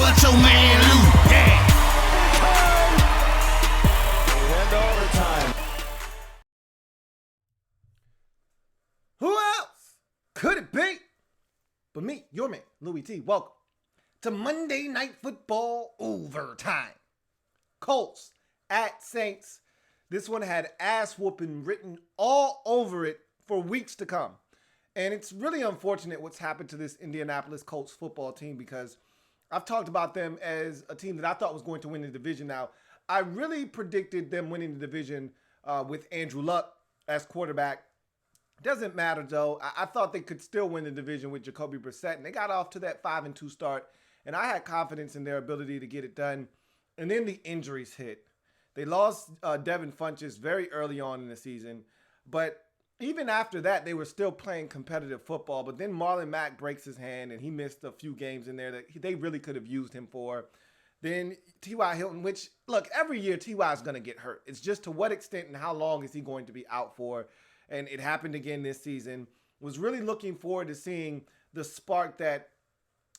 what your man Louie. Yeah. And overtime. Who else could it be but me, your man, Louie T? Welcome to Monday Night Football Overtime. Colts at Saints. This one had ass whooping written all over it for weeks to come. And it's really unfortunate what's happened to this Indianapolis Colts football team because I've talked about them as a team that I thought was going to win the division. Now, I really predicted them winning the division with Andrew Luck as quarterback. Doesn't matter, though. I thought they could still win the division with Jacoby Brissett, and they got off to that 5-2 start, and I had confidence in their ability to get it done. And then the injuries hit. They lost Devin Funchess very early on in the season, but even after that, they were still playing competitive football. But then Marlon Mack breaks his hand, and he missed a few games in there that they really could have used him for. Then T.Y. Hilton, which, look, every year T.Y. is going to get hurt. It's just to what extent and how long is he going to be out for? And it happened again this season. Was really looking forward to seeing the spark that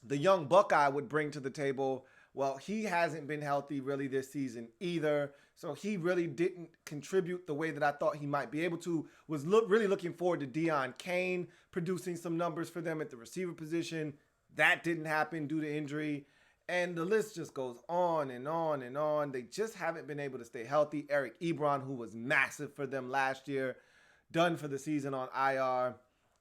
the young Buckeye would bring to the table. Well, he hasn't been healthy really this season either. So he really didn't contribute the way that I thought he might be able to. Was really looking forward to Deion Kane producing some numbers for them at the receiver position. That didn't happen due to injury. And the list just goes on and on and on. They just haven't been able to stay healthy. Eric Ebron, who was massive for them last year, done for the season on IR.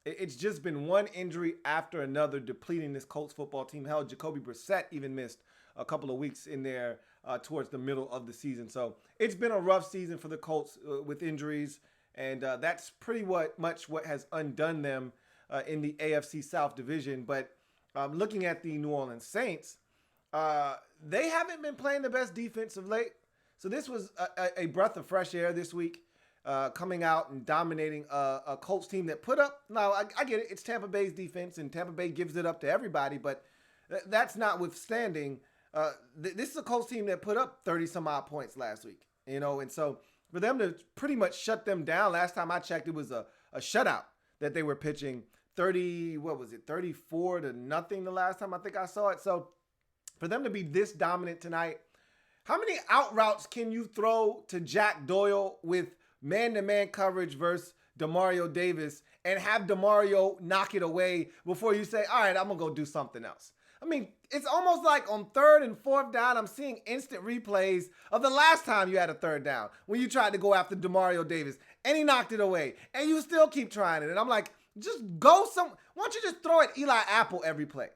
It's just been one injury after another depleting this Colts football team. Hell, Jacoby Brissett even missed a couple of weeks in there towards the middle of the season. So it's been a rough season for the Colts with injuries, and that's pretty much what has undone them in the AFC South division. But looking at the New Orleans Saints, they haven't been playing the best defense of late. So this was a breath of fresh air this week. Coming out and dominating a Colts team that put up, now I get it, it's Tampa Bay's defense and Tampa Bay gives it up to everybody, but that's notwithstanding. This is a Colts team that put up 30 some odd points last week, and so for them to pretty much shut them down, last time I checked, it was a shutout that they were pitching 34 to nothing the last time I think I saw it. So for them to be this dominant tonight, how many out routes can you throw to Jack Doyle with man-to-man coverage versus Demario Davis and have Demario knock it away before you say, all right, I'm going to go do something else? I mean, it's almost like on third and fourth down, I'm seeing instant replays of the last time you had a third down when you tried to go after Demario Davis and he knocked it away and you still keep trying it. And I'm like, just go why don't you just throw at Eli Apple every play?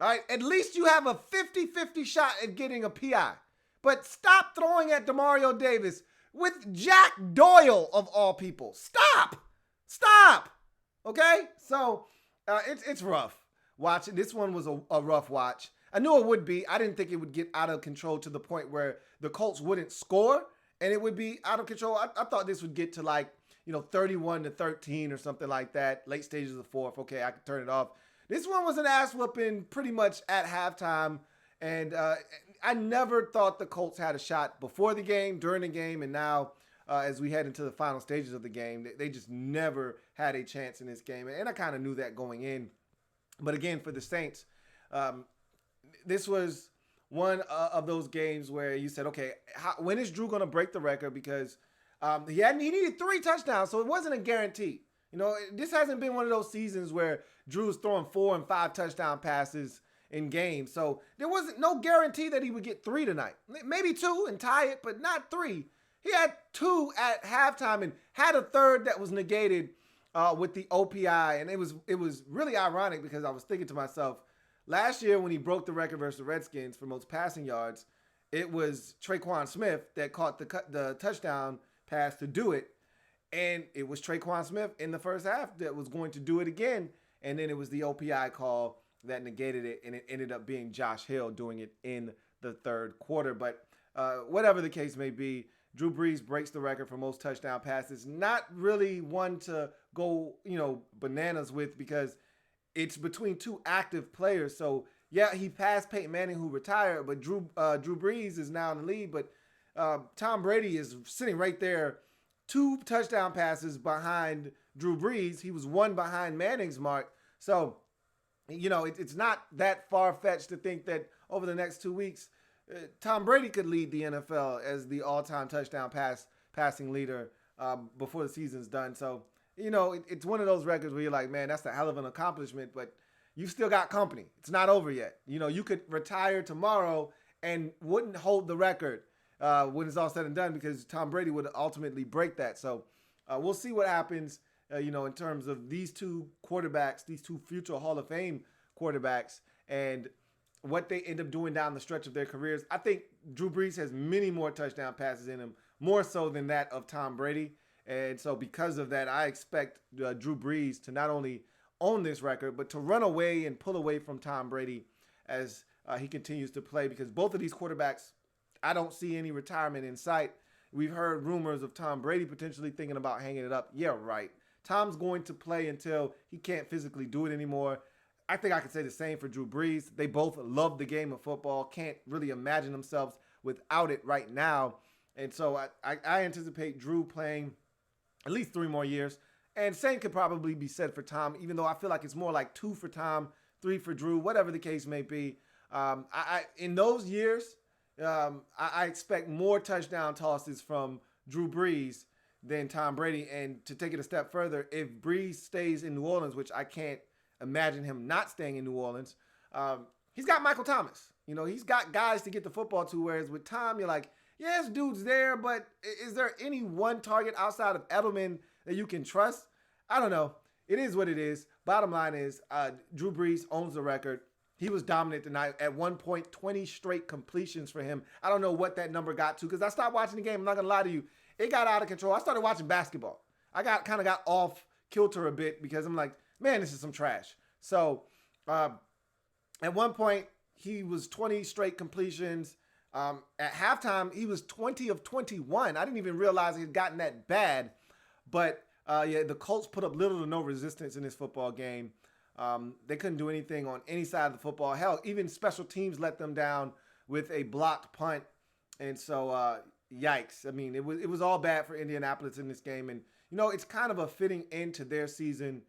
All right, at least you have a 50-50 shot at getting a PI. But stop throwing at Demario Davis with Jack Doyle of all people. Stop. Okay? So it's rough watching. This one was a rough watch. I knew it would be. I didn't think it would get out of control to the point where the Colts wouldn't score and it would be out of control. I thought this would get to 31-13 or something like that. Late stages of the fourth. Okay, I could turn it off. This one was an ass whooping pretty much at halftime. And I never thought the Colts had a shot before the game, during the game, and now as we head into the final stages of the game, they just never had a chance in this game. And I kind of knew that going in. But again, for the Saints, this was one of those games where you said, okay, when is Drew going to break the record? Because he needed 3 touchdowns, so it wasn't a guarantee. This hasn't been one of those seasons where Drew's throwing 4 and 5 touchdown passes in games. So there wasn't no guarantee that he would get 3 tonight. Maybe 2 and tie it, but not 3. He had 2 at halftime and had a third that was negated with the OPI. And it was really ironic because I was thinking to myself, last year when he broke the record versus the Redskins for most passing yards, it was Traquan Smith that caught the touchdown pass to do it. And it was Traquan Smith in the first half that was going to do it again. And then it was the OPI call that negated it, and it ended up being Josh Hill doing it in the third quarter. But whatever the case may be, Drew Brees breaks the record for most touchdown passes. Not really one to go, bananas with because it's between 2 active players. So, yeah, he passed Peyton Manning, who retired, but Drew Brees is now in the lead. But Tom Brady is sitting right there, 2 touchdown passes behind Drew Brees. He was 1 behind Manning's mark. So, it's not that far-fetched to think that over the next 2 weeks, Tom Brady could lead the NFL as the all-time touchdown passing leader before the season's done. So, it's one of those records where you're like, man, that's a hell of an accomplishment, but you still got company. It's not over yet. You could retire tomorrow and wouldn't hold the record when it's all said and done because Tom Brady would ultimately break that. So we'll see what happens, in terms of these two quarterbacks, these two future Hall of Fame quarterbacks, and what they end up doing down the stretch of their careers. I think Drew Brees has many more touchdown passes in him, more so than that of Tom Brady. And so because of that, I expect Drew Brees to not only own this record, but to run away and pull away from Tom Brady as he continues to play, because both of these quarterbacks, I don't see any retirement in sight. We've heard rumors of Tom Brady potentially thinking about hanging it up. Yeah, right. Tom's going to play until he can't physically do it anymore. I think I could say the same for Drew Brees. They both love the game of football, can't really imagine themselves without it right now. And so I anticipate Drew playing at least 3 more years. And same could probably be said for Tom, even though I feel like it's more like 2 for Tom, 3 for Drew, whatever the case may be. In those years, I expect more touchdown tosses from Drew Brees than Tom Brady. And to take it a step further, if Brees stays in New Orleans, which I can't imagine him not staying in New Orleans, he's got Michael Thomas. He's got guys to get the football to, whereas with Tom, you're like, yeah, this dude's there, but is there any one target outside of Edelman that you can trust? I don't know. It is what it is. Bottom line is, Drew Brees owns the record. He was dominant tonight. At one point, 20 straight completions for him. I don't know what that number got to because I stopped watching the game. I'm not going to lie to you. It got out of control. I started watching basketball. I kind of got off kilter a bit because I'm like, man, this is some trash. So at one point, he was 20 straight completions. At halftime, he was 20 of 21. I didn't even realize it had gotten that bad. But, the Colts put up little to no resistance in this football game. They couldn't do anything on any side of the football. Hell, even special teams let them down with a blocked punt. And so, yikes. I mean, it was all bad for Indianapolis in this game. And, it's kind of a fitting end to their season,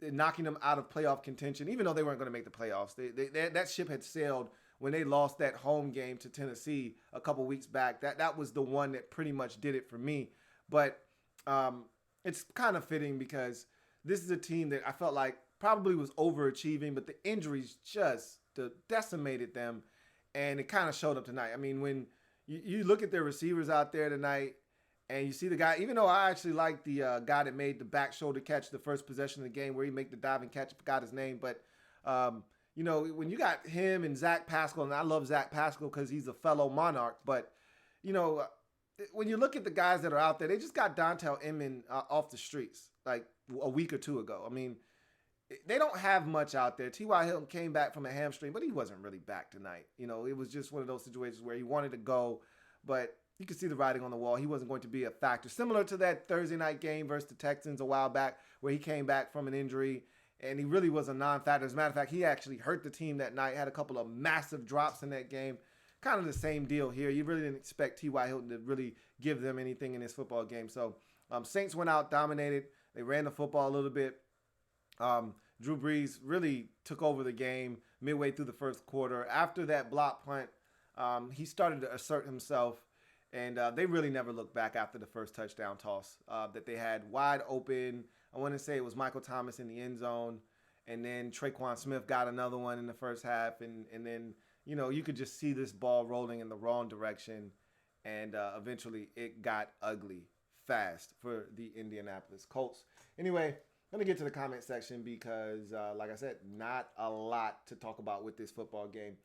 knocking them out of playoff contention, even though they weren't going to make the playoffs. That ship had sailed when they lost that home game to Tennessee a couple weeks back. That was the one that pretty much did it for me. But it's kind of fitting because this is a team that I felt like probably was overachieving, but the injuries just decimated them, and it kind of showed up tonight. I mean, when you look at their receivers out there tonight, and you see the guy, even though I actually like the guy that made the back shoulder catch the first possession of the game where he made the diving catch, I forgot his name, but when you got him and Zach Pascal, and I love Zach Pascal because he's a fellow Monarch, but, when you look at the guys that are out there, they just got Dontel Inman off the streets like a week or 2 ago. I mean, they don't have much out there. T.Y. Hilton came back from a hamstring, but he wasn't really back tonight. It was just one of those situations where he wanted to go, but you could see the writing on the wall. He wasn't going to be a factor. Similar to that Thursday night game versus the Texans a while back where he came back from an injury, and he really was a non-factor. As a matter of fact, he actually hurt the team that night, had a couple of massive drops in that game. Kind of the same deal here. You really didn't expect T.Y. Hilton to really give them anything in this football game. So Saints went out, dominated. They ran the football a little bit. Drew Brees really took over the game midway through the first quarter. After that block punt, he started to assert himself, and they really never looked back after the first touchdown toss that they had wide open. I want to say it was Michael Thomas in the end zone, and then Traquan Smith got another one in the first half, and then you could just see this ball rolling in the wrong direction, and eventually it got ugly fast for the Indianapolis Colts. Anyway, let me get to the comment section because, like I said, not a lot to talk about with this football game.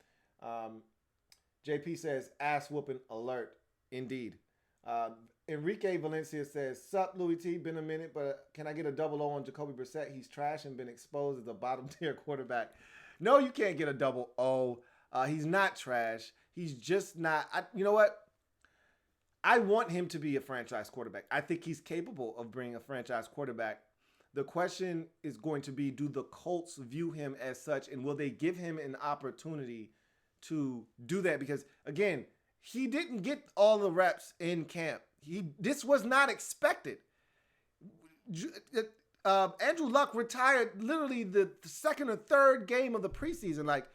JP says, ass whooping alert. Indeed. Enrique Valencia says, sup, Louie T, been a minute, but can I get a double O on Jacoby Brissett? He's trash and been exposed as a bottom tier quarterback. No, you can't get a double O. He's not trash. He's just not. You know what? I want him to be a franchise quarterback. I think he's capable of being a franchise quarterback. The question is going to be, do the Colts view him as such, and will they give him an opportunity to do that? Because, again, he didn't get all the reps in camp. This was not expected. Andrew Luck retired literally the second or third game of the preseason. Like,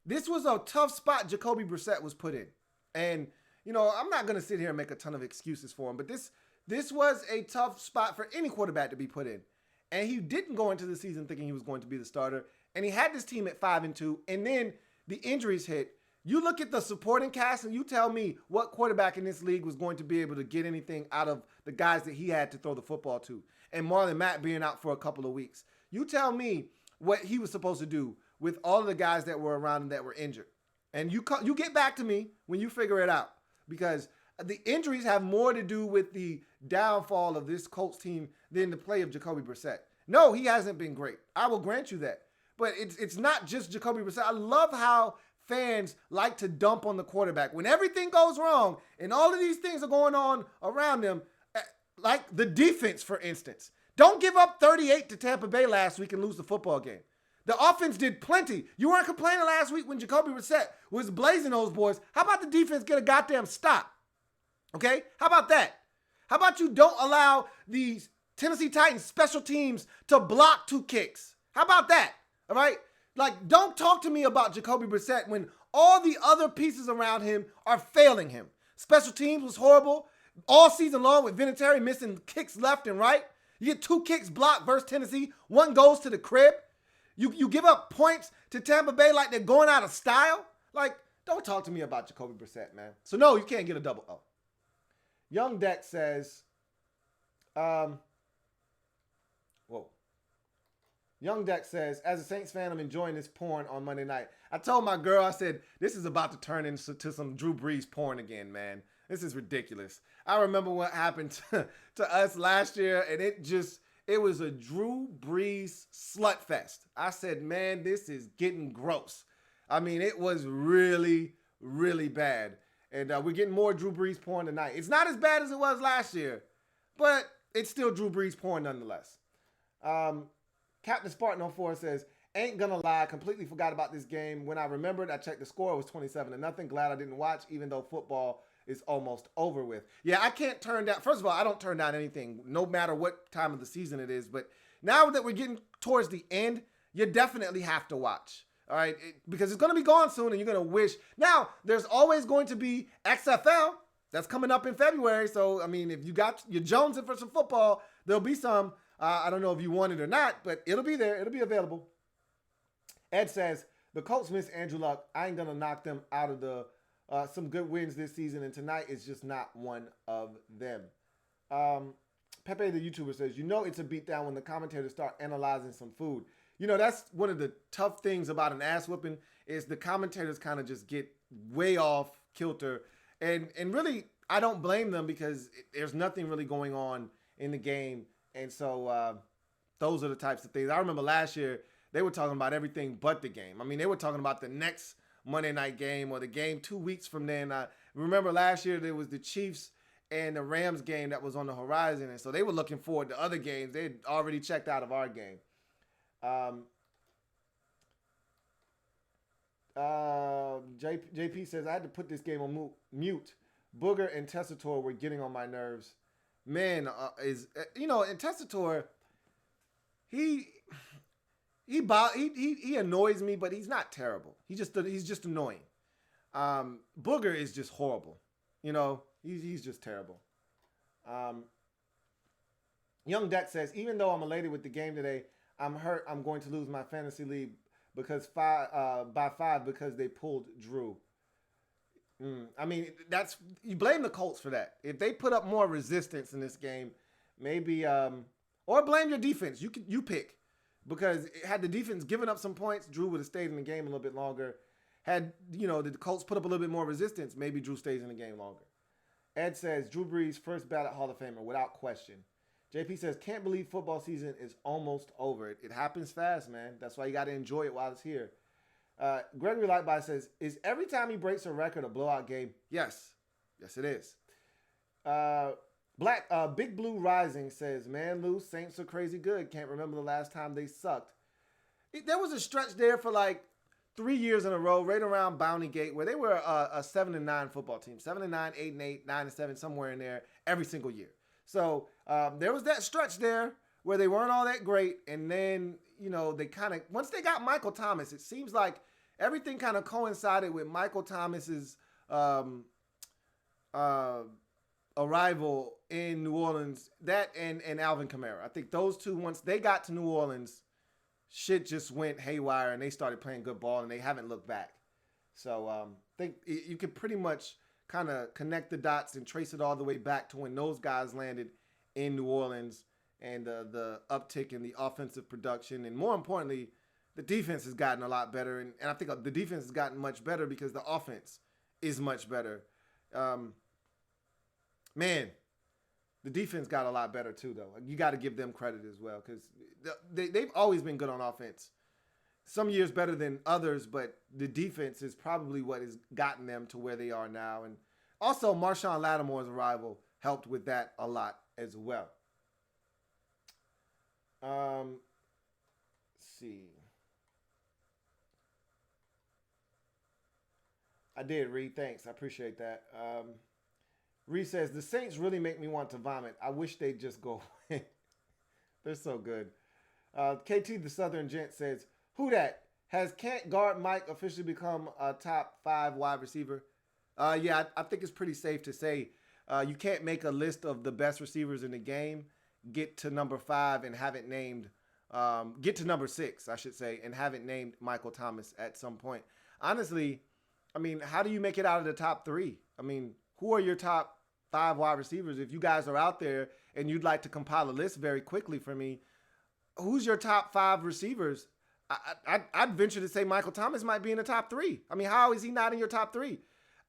this was a tough spot Jacoby Brissett was put in. And, I'm not going to sit here and make a ton of excuses for him, but this was a tough spot for any quarterback to be put in. And he didn't go into the season thinking he was going to be the starter. And he had this team at 5-2. And then the injuries hit. You look at the supporting cast and you tell me what quarterback in this league was going to be able to get anything out of the guys that he had to throw the football to. And Marlon Mack being out for a couple of weeks. You tell me what he was supposed to do with all of the guys that were around him that were injured. And you get back to me when you figure it out. Because the injuries have more to do with the downfall of this Colts team than the play of Jacoby Brissett. No, he hasn't been great. I will grant you that. But it's not just Jacoby Brissett. I love how fans like to dump on the quarterback. When everything goes wrong and all of these things are going on around them, like the defense, for instance. Don't give up 38 to Tampa Bay last week and lose the football game. The offense did plenty. You weren't complaining last week when Jacoby Brissett was blazing those boys. How about the defense get a goddamn stop? Okay? How about that? How about you don't allow the Tennessee Titans special teams to block 2 kicks? How about that? All right? Like, don't talk to me about Jacoby Brissett when all the other pieces around him are failing him. Special teams was horrible all season long with Vinatieri missing kicks left and right. You get 2 kicks blocked versus Tennessee. 1 goes to the crib. You give up points to Tampa Bay like they're going out of style. Like, don't talk to me about Jacoby Brissett, man. So, no, you can't get a double O. Young Deck says, Young Deck says, as a Saints fan, I'm enjoying this porn on Monday night. I told my girl, I said, this is about to turn into some Drew Brees porn again, man. This is ridiculous. I remember what happened to us last year, and it was a Drew Brees slut fest. I said, man, this is getting gross. I mean, it was really, really bad. And we're getting more Drew Brees porn tonight. It's not as bad as it was last year, but it's still Drew Brees porn nonetheless. Captain Spartan 04 says, ain't gonna lie, completely forgot about this game. When I remembered, I checked the score. It was 27-0. Glad I didn't watch, even though football is almost over with. Yeah, I can't turn down. First of all, I don't turn down anything, no matter what time of the season it is. But now that we're getting towards the end, you definitely have to watch. All right, because it's going to be gone soon, and you're going to wish. Now, there's always going to be XFL that's coming up in February. So, I mean, if you got your jonesing for some football, there'll be some. I don't know if you want it or not, but it'll be there. It'll be available. Ed says, the Colts miss Andrew Luck. I ain't going to knock them out of the some good wins this season, and tonight is just not one of them. Pepe the YouTuber says, it's a beatdown when the commentators start analyzing some food. That's one of the tough things about an ass whooping is the commentators kind of just get way off kilter. And really, I don't blame them because there's nothing really going on in the game. And so those are the types of things. I remember last year, they were talking about everything but the game. I mean, they were talking about the next Monday night game or the game 2 weeks from then. I remember last year there was the Chiefs and the Rams game that was on the horizon. And so they were looking forward to other games. They had already checked out of our game. JP says, I had to put this game on mute. Booger and Tessitore were getting on my nerves. Man, and Tessitore, he annoys me, but he's not terrible. He's just annoying. Booger is just horrible. He's just terrible. Young Deck says, even though I'm elated with the game today, I'm hurt I'm going to lose my fantasy league because by 5 because they pulled Drew. I mean, you blame the Colts for that. If they put up more resistance in this game, maybe or blame your defense. You pick. Because had the defense given up some points, Drew would have stayed in the game a little bit longer. Had, the Colts put up a little bit more resistance, maybe Drew stays in the game longer. Ed says, Drew Brees, first ballot Hall of Famer, without question. JP says, can't believe football season is almost over. It happens fast, man. That's why you got to enjoy it while it's here. Gregory Lightby says, is every time he breaks a record a blowout game? Yes. Yes, it is. Big Blue Rising says, man, Lou, Saints are crazy good. Can't remember the last time they sucked. There was a stretch there for like 3 years in a row, right around Bounty Gate, where they were a 7-9 football team. 7-9, 8-8, 9-7, somewhere in there every single year. So there was that stretch there where they weren't all that great, and then, they kind of, once they got Michael Thomas, it seems like everything kind of coincided with Michael Thomas's arrival in New Orleans, that and Alvin Kamara. I think those two, once they got to New Orleans, shit just went haywire, and they started playing good ball, and they haven't looked back. So I think you could pretty much kind of connect the dots and trace it all the way back to when those guys landed in New Orleans, and the uptick in the offensive production. And more importantly, the defense has gotten a lot better. And I think the defense has gotten much better because the offense is much better. Man, the defense got a lot better too, though. You got to give them credit as well, because they've always been good on offense. Some years better than others, but the defense is probably what has gotten them to where they are now. And also, Marshawn Lattimore's arrival helped with that a lot as well. Let's see. I did, Reed. Thanks. I appreciate that. Reed says, the Saints really make me want to vomit. I wish they'd just go away. They're so good. KT the Southern Gent says, who that? Has can't guard Mike officially become a top 5 wide receiver? Yeah, I think it's pretty safe to say you can't make a list of the best receivers in the game, get to number 5 and haven't named, get to number 6, I should say, and haven't named Michael Thomas at some point. Honestly, I mean, how do you make it out of the top 3? I mean, who are your top 5 wide receivers? If you guys are out there and you'd like to compile a list very quickly for me, who's your top 5 receivers? I'd venture to say Michael Thomas might be in the top 3. I mean, how is he not in your top 3?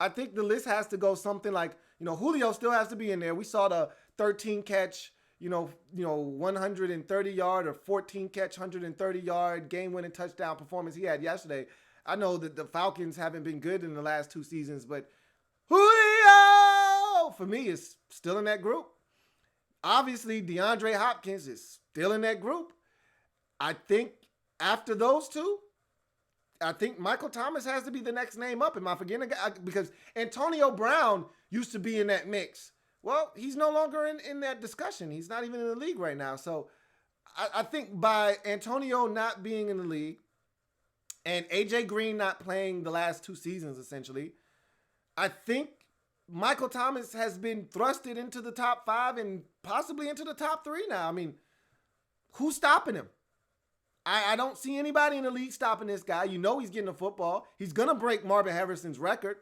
I think the list has to go something like, Julio still has to be in there. We saw the 13 catch, 130 yard or 14 catch, 130 yard game-winning touchdown performance he had yesterday. I know that the Falcons haven't been good in the last 2 seasons, but Julio, for me, is still in that group. Obviously, DeAndre Hopkins is still in that group. I think after those 2, I think Michael Thomas has to be the next name up. Am I forgetting a guy? Because Antonio Brown used to be in that mix. Well, he's no longer in that discussion. He's not even in the league right now. So I think by Antonio not being in the league and A.J. Green not playing the last 2 seasons, essentially, I think Michael Thomas has been thrusted into the top 5 and possibly into the top 3 now. I mean, who's stopping him? I don't see anybody in the league stopping this guy. He's getting the football. He's going to break Marvin Harrison's record.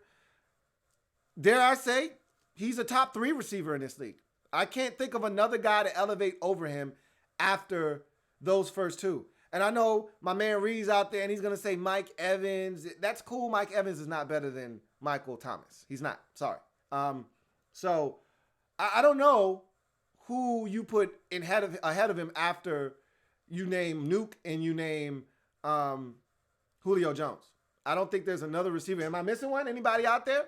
Dare I say, he's a top 3 receiver in this league. I can't think of another guy to elevate over him after those first 2. And I know my man Reed's out there, and he's going to say Mike Evans. That's cool. Mike Evans is not better than Michael Thomas. He's not. Sorry. So I don't know who you put ahead of him after you name Nuke and you name Julio Jones. I don't think there's another receiver. Am I missing one? Anybody out there?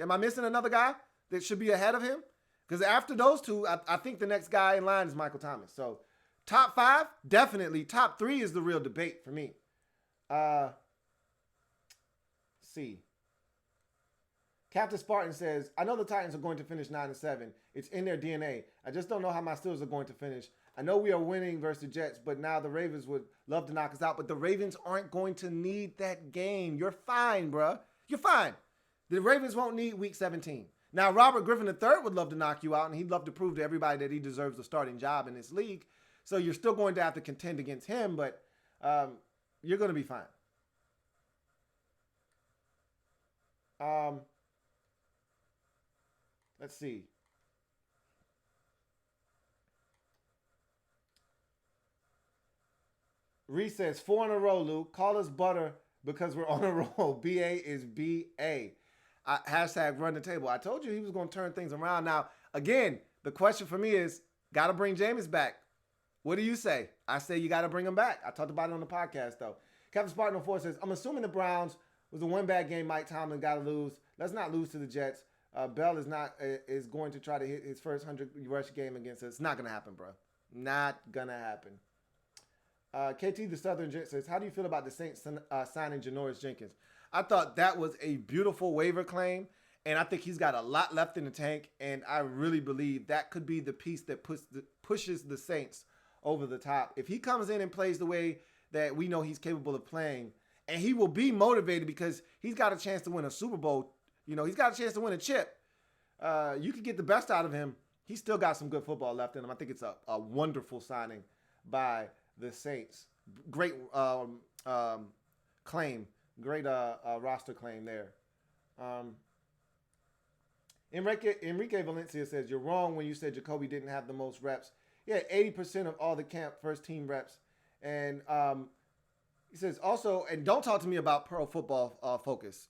Am I missing another guy that should be ahead of him? Because after those 2, I think the next guy in line is Michael Thomas. So top 5, definitely. Top 3 is the real debate for me. Let's see. Captain Spartan says, I know the Titans are going to finish 9-7. It's in their DNA. I just don't know how my Steelers are going to finish. I know we are winning versus the Jets, but now the Ravens would love to knock us out. But the Ravens aren't going to need that game. You're fine, bruh. You're fine. The Ravens won't need week 17. Now, Robert Griffin III would love to knock you out, and he'd love to prove to everybody that he deserves a starting job in this league. So you're still going to have to contend against him, but you're going to be fine. Let's see. Reese says, 4 in a row, Luke. Call us butter because we're on a roll. BA is BA. Hashtag run the table. I told you he was going to turn things around. Now, again, the question for me is, got to bring Jameis back. What do you say? I say you got to bring him back. I talked about it on the podcast, though. Captain Spartan 04 says, I'm assuming the Browns was a one bad game Mike Tomlin got to lose. Let's not lose to the Jets. Bell is going to try to hit his first 100 rush game against us. It's not going to happen, bro. Not going to happen. KT the Southern Gent says, how do you feel about the Saints signing Janoris Jenkins? I thought that was a beautiful waiver claim, and I think he's got a lot left in the tank, and I really believe that could be the piece that pushes the Saints over the top. If he comes in and plays the way that we know he's capable of playing, and he will be motivated because he's got a chance to win a Super Bowl. He's got a chance to win a chip. You could get the best out of him. He's still got some good football left in him. I think it's a wonderful signing by the Saints. Great claim. Great roster claim there. Enrique Valencia says, you're wrong when you said Jacoby didn't have the most reps. He had 80% of all the camp first team reps. And he says also, and don't talk to me about Pro Football Focus.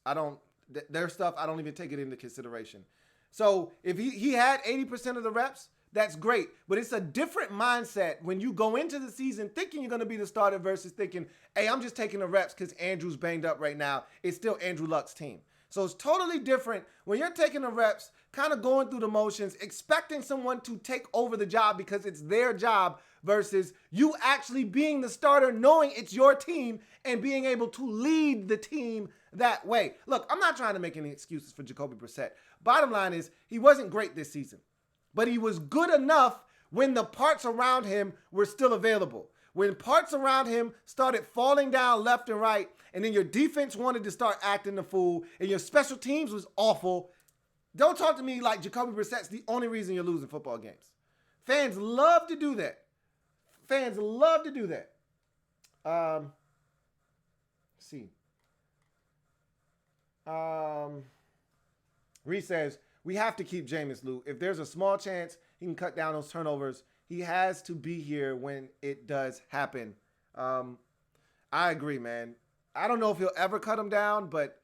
Their stuff, I don't even take it into consideration. So if he had 80% of the reps, that's great. But it's a different mindset when you go into the season thinking you're going to be the starter versus thinking, hey, I'm just taking the reps because Andrew's banged up right now. It's still Andrew Luck's team. So it's totally different when you're taking the reps, kind of going through the motions, expecting someone to take over the job because it's their job versus you actually being the starter, knowing it's your team and being able to lead the team that way. Look, I'm not trying to make any excuses for Jacoby Brissett. Bottom line is he wasn't great this season, but he was good enough when the parts around him were still available. When parts around him started falling down left and right, and then your defense wanted to start acting the fool, and your special teams was awful, don't talk to me like Jacoby Brissett's the only reason you're losing football games. Fans love to do that. Let's see. Reese says, we have to keep Jameis, Lou. If there's a small chance he can cut down those turnovers, he has to be here when it does happen. I agree, man. I don't know if he'll ever cut him down, but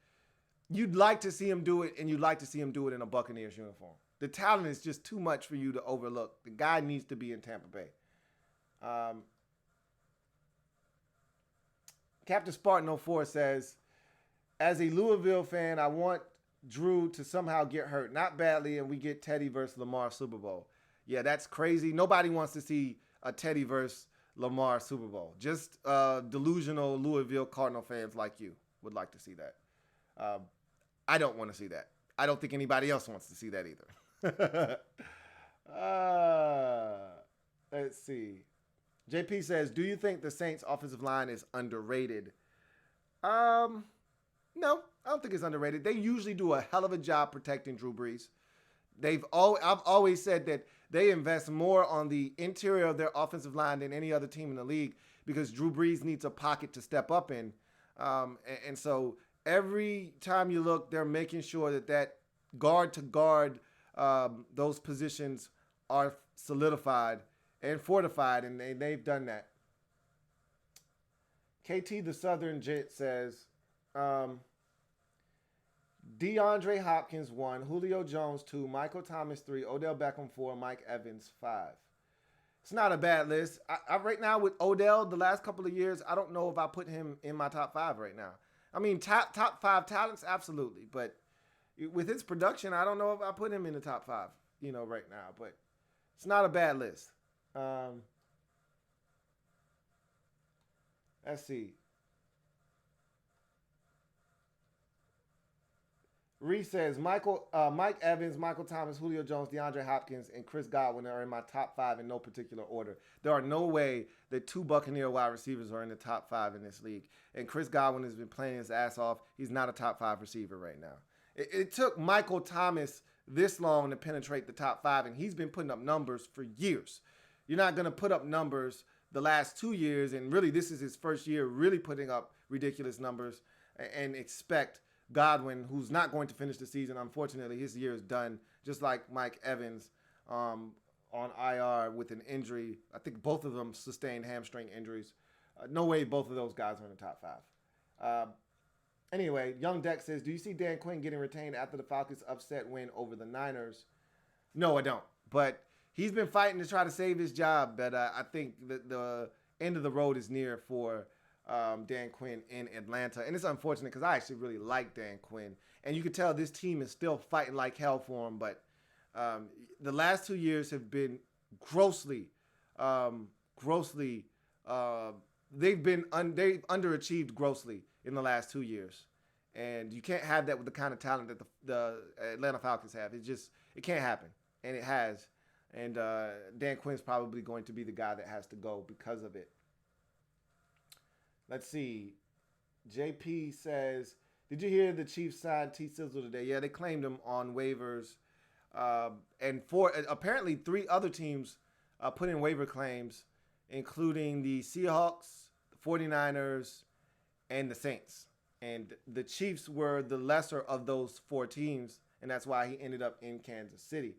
you'd like to see him do it, and you'd like to see him do it in a Buccaneers uniform. The talent is just too much for you to overlook. The guy needs to be in Tampa Bay. Captain Spartan 04 says, as a Louisville fan, I want Drew to somehow get hurt, not badly, and we get Teddy versus Lamar Super Bowl. Yeah, that's crazy. Nobody wants to see a Teddy versus Lamar Super Bowl. Just delusional Louisville Cardinal fans like you would like to see that. I don't want to see that. I don't think anybody else wants to see that either. Let's see. JP says, do you think the Saints offensive line is underrated? No, I don't think it's underrated. They usually do a hell of a job protecting Drew Brees. I've always said that they invest more on the interior of their offensive line than any other team in the league because Drew Brees needs a pocket to step up in. And so every time you look, they're making sure that guard to guard, those positions are solidified and fortified, and they've done that. KT the Southern Jet says, DeAndre Hopkins 1, Julio Jones 2, Michael Thomas 3, Odell Beckham 4, Mike Evans 5. It's not a bad list. I right now with Odell, the last couple of years, I don't know if I put him in my top 5 right now. I mean, top 5 talents, absolutely. But with his production, I don't know if I put him in the top 5, right now. But it's not a bad list. Let's see. Reese says, Mike Evans, Michael Thomas, Julio Jones, DeAndre Hopkins, and Chris Godwin are in my top 5 in no particular order. There are no way that 2 Buccaneer wide receivers are in the top 5 in this league. And Chris Godwin has been playing his ass off. He's not a top 5 receiver right now. It took Michael Thomas this long to penetrate the top 5, and he's been putting up numbers for years. You're not going to put up numbers the last 2 years, and really this is his first year really putting up ridiculous numbers, and expect Godwin, who's not going to finish the season, unfortunately, his year is done, just like Mike Evans on IR with an injury. I think both of them sustained hamstring injuries. No way both of those guys are in the top 5. Anyway, Young Deck says, do you see Dan Quinn getting retained after the Falcons' upset win over the Niners? No, I don't. But he's been fighting to try to save his job, but I think that the end of the road is near for Dan Quinn in Atlanta. And it's unfortunate because I actually really like Dan Quinn. And you can tell this team is still fighting like hell for him. But the last 2 years have been they've underachieved grossly in the last 2 years. And you can't have that with the kind of talent that the Atlanta Falcons have. It can't happen. And it has. And Dan Quinn's probably going to be the guy that has to go because of it. Let's see. JP says, did you hear the Chiefs signed T. Sizzle today? Yeah, they claimed him on waivers. And apparently 3 other teams put in waiver claims, including the Seahawks, the 49ers, and the Saints. And the Chiefs were the lesser of those 4 teams, and that's why he ended up in Kansas City.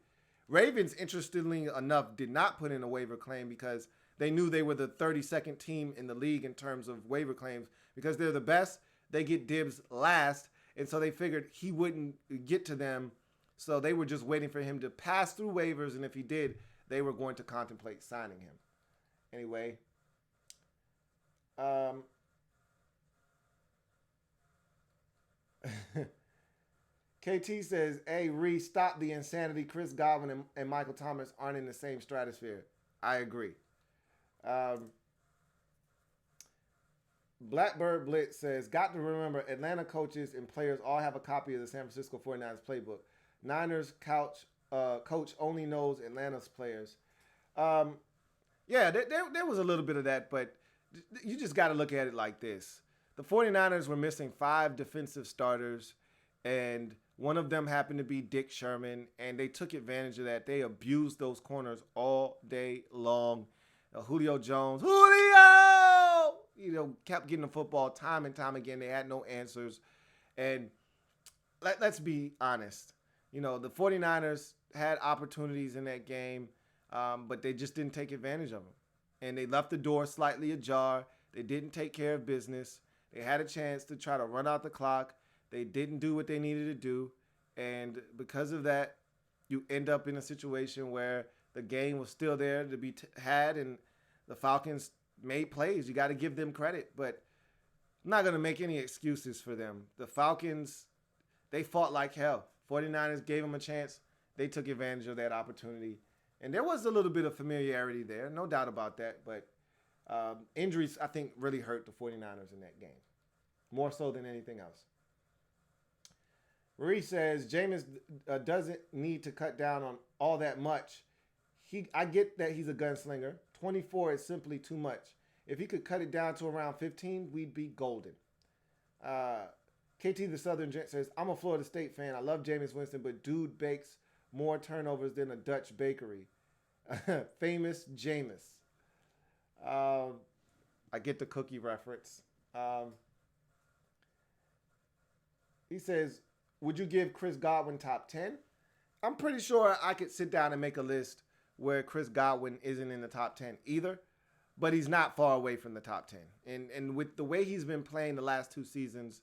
Ravens, interestingly enough, did not put in a waiver claim because they knew they were the 32nd team in the league in terms of waiver claims. Because they're the best, they get dibs last, and so they figured he wouldn't get to them. So they were just waiting for him to pass through waivers, and if he did, they were going to contemplate signing him. Anyway, KT says, hey, Reese, stop the insanity. Chris Godwin and Michael Thomas aren't in the same stratosphere. I agree. Blackbird Blitz says, got to remember, Atlanta coaches and players all have a copy of the San Francisco 49ers playbook. Niners coach only knows Atlanta's players. Yeah, there was a little bit of that, but you just got to look at it like this. The 49ers were missing 5 defensive starters, and one of them happened to be Dick Sherman, and they took advantage of that. They abused those corners all day long. Julio Jones, kept getting the football time and time again. They had no answers. And let's be honest. The 49ers had opportunities in that game, but they just didn't take advantage of them. And they left the door slightly ajar. They didn't take care of business. They had a chance to try to run out the clock. They didn't do what they needed to do. And because of that, you end up in a situation where the game was still there to be had, and the Falcons made plays. You got to give them credit, but I'm not going to make any excuses for them. The Falcons, they fought like hell. 49ers gave them a chance. They took advantage of that opportunity. And there was a little bit of familiarity there, no doubt about that. But injuries, I think, really hurt the 49ers in that game, more so than anything else. Marie says, Jameis doesn't need to cut down on all that much. I get that he's a gunslinger. 24 is simply too much. If he could cut it down to around 15, we'd be golden. KT the Southern Gent says, I'm a Florida State fan. I love Jameis Winston, but dude bakes more turnovers than a Dutch bakery. Famous Jameis. I get the cookie reference. He says, would you give Chris Godwin top 10? I'm pretty sure I could sit down and make a list where Chris Godwin isn't in the top 10 either, but he's not far away from the top 10. And with the way he's been playing the last 2 seasons,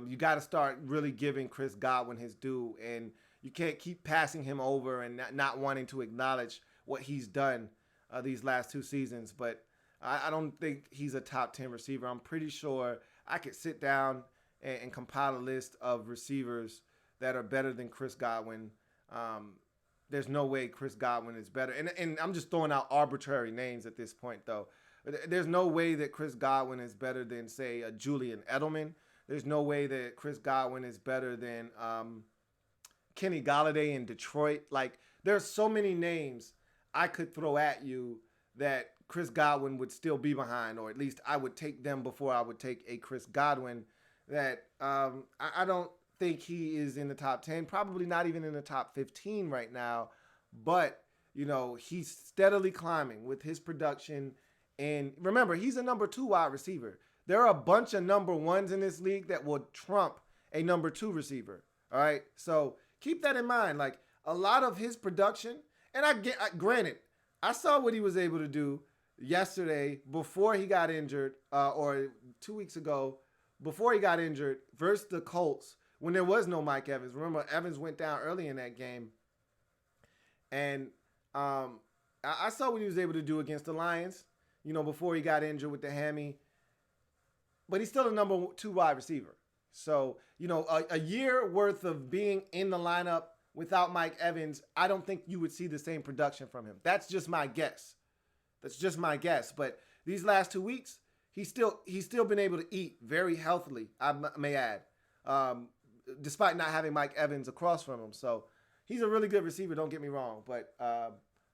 you got to start really giving Chris Godwin his due, and you can't keep passing him over and not wanting to acknowledge what he's done these last 2 seasons. But I don't think he's a top 10 receiver. I'm pretty sure I could sit down and compile a list of receivers that are better than Chris Godwin. There's no way Chris Godwin is better. And I'm just throwing out arbitrary names at this point, though. There's no way that Chris Godwin is better than, say, a Julian Edelman. There's no way that Chris Godwin is better than Kenny Golladay in Detroit. Like, there's so many names I could throw at you that Chris Godwin would still be behind, or at least I would take them before I would take a Chris Godwin, that I don't think he is in the top 10, probably not even in the top 15 right now. But, he's steadily climbing with his production. And remember, he's a number 2 wide receiver. There are a bunch of number 1s in this league that will trump a number 2 receiver. All right. So keep that in mind. Like, a lot of his production, and granted, I saw what he was able to do yesterday before he got injured, or 2 weeks ago, before he got injured versus the Colts when there was no Mike Evans. Remember, Evans went down early in that game. And I saw what he was able to do against the Lions, before he got injured with the hammy. But he's still a number 2 wide receiver. So, a year worth of being in the lineup without Mike Evans, I don't think you would see the same production from him. That's just my guess. But these last 2 weeks, he's still been able to eat very healthily, I may add, despite not having Mike Evans across from him. So he's a really good receiver, don't get me wrong. But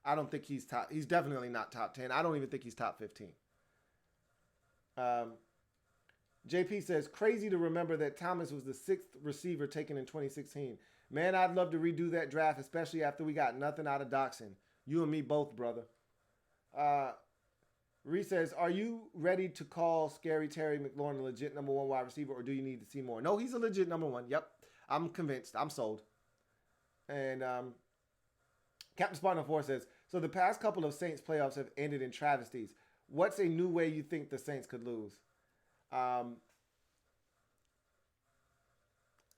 I don't think he's top. He's definitely not top 10. I don't even think he's top 15. JP says, crazy to remember that Thomas was the 6th receiver taken in 2016. Man, I'd love to redo that draft, especially after we got nothing out of Doxson. You and me both, brother. Reese says, are you ready to call Scary Terry McLaurin a legit number 1 wide receiver, or do you need to see more? No, he's a legit number 1. Yep. I'm convinced. I'm sold. And Captain Spartan 4 says, so the past couple of Saints playoffs have ended in travesties. What's a new way you think the Saints could lose? I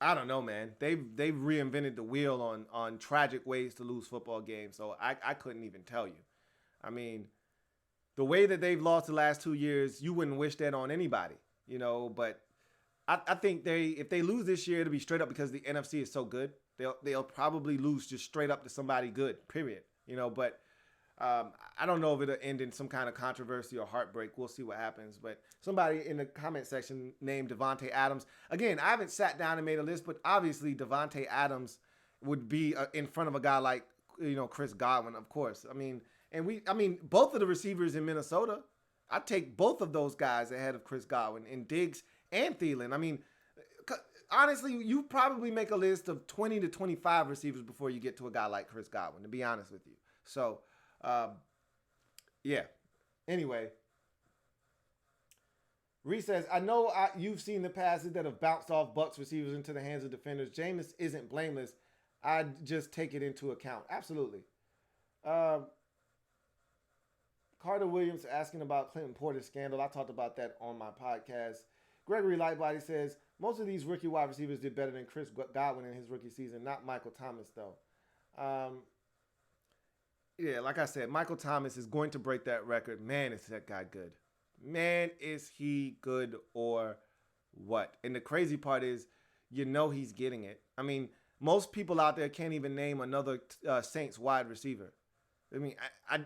don't know, man. They've reinvented the wheel on tragic ways to lose football games. So I couldn't even tell you. I mean, the way that they've lost the last 2 years, you wouldn't wish that on anybody, but I think if they lose this year, it'll be straight up because the NFC is so good. They'll probably lose just straight up to somebody good, period. But I don't know if it'll end in some kind of controversy or heartbreak. We'll see what happens. But somebody in the comment section named Devontae Adams. Again, I haven't sat down and made a list, but obviously Devontae Adams would be in front of a guy like, Chris Godwin, of course. I mean, both of the receivers in Minnesota, I'd take both of those guys ahead of Chris Godwin in Diggs and Thielen. I mean, honestly, you probably make a list of 20 to 25 receivers before you get to a guy like Chris Godwin, to be honest with you. So, yeah. Anyway, Reese says, I know you've seen the passes that have bounced off Bucs receivers into the hands of defenders. Jameis isn't blameless. I'd just take it into account. Absolutely. Carter Williams asking about Clinton Porter's scandal. I talked about that on my podcast. Gregory Lightbody says, most of these rookie wide receivers did better than Chris Godwin in his rookie season, not Michael Thomas, though. Yeah, like I said, Michael Thomas is going to break that record. Man, is that guy good. Man, is he good or what? And the crazy part is, he's getting it. I mean, most people out there can't even name another Saints wide receiver. I mean,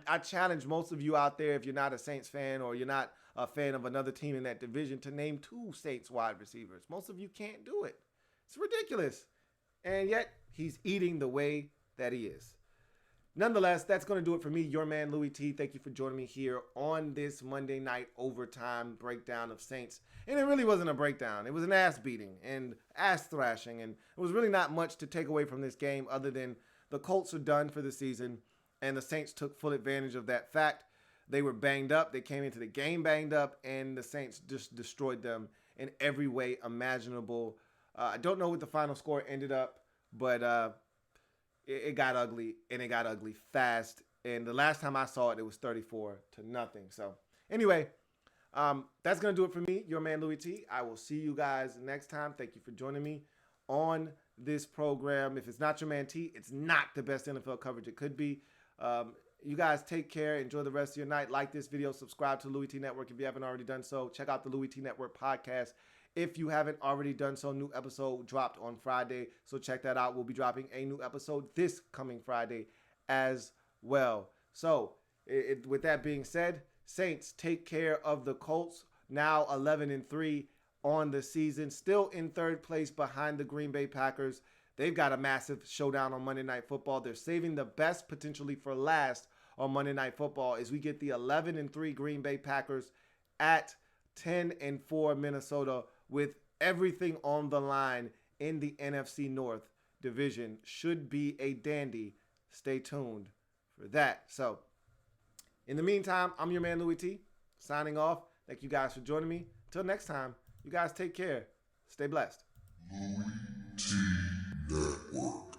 I challenge most of you out there, if you're not a Saints fan or you're not a fan of another team in that division, to name 2 Saints wide receivers. Most of you can't do it. It's ridiculous. And yet, he's eating the way that he is. Nonetheless, that's going to do it for me, your man, Louie T. Thank you for joining me here on this Monday night overtime breakdown of Saints. And it really wasn't a breakdown. It was an ass beating and ass thrashing. And it was really not much to take away from this game other than the Colts are done for the season. And the Saints took full advantage of that fact. They were banged up. They came into the game banged up. And the Saints just destroyed them in every way imaginable. I don't know what the final score ended up, but it got ugly, and it got ugly fast. And the last time I saw it, it was 34-0. So anyway, that's going to do it for me, your man Louie T. I will see you guys next time. Thank you for joining me on this program. If it's not your man T, it's not the best NFL coverage it could be. You guys take care. Enjoy the rest of your night. Like this video. Subscribe to Louie T Network if you haven't already done so. Check out the Louie T Network podcast. If you haven't already done so, new episode dropped on Friday. So check that out. We'll be dropping a new episode this coming Friday as well. So with that being said, Saints take care of the Colts. Now 11-3 on the season. Still in 3rd place behind the Green Bay Packers. They've got a massive showdown on Monday Night Football. They're saving the best potentially for last on Monday Night Football as we get the 11-3 Green Bay Packers at 10-4 Minnesota with everything on the line in the NFC North division. Should be a dandy. Stay tuned for that. So, in the meantime, I'm your man Louie T, signing off. Thank you guys for joining me. Till next time, you guys take care. Stay blessed. Louie T Network.